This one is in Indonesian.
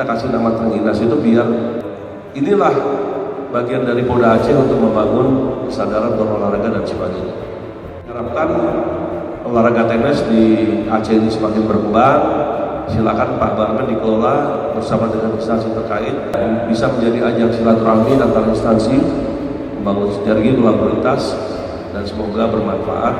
kasih nama Trengginas itu biar inilah bagian dari Polda Aceh untuk membangun kesadaran berolahraga dan sebagainya. Harapkan olahraga tenis di Aceh ini semakin berkembang. Silakan Pak Barman dikelola bersama dengan instansi terkait, bisa menjadi ajang silaturahmi antar instansi, membangun sinergi kolaborasitas, dan semoga bermanfaat.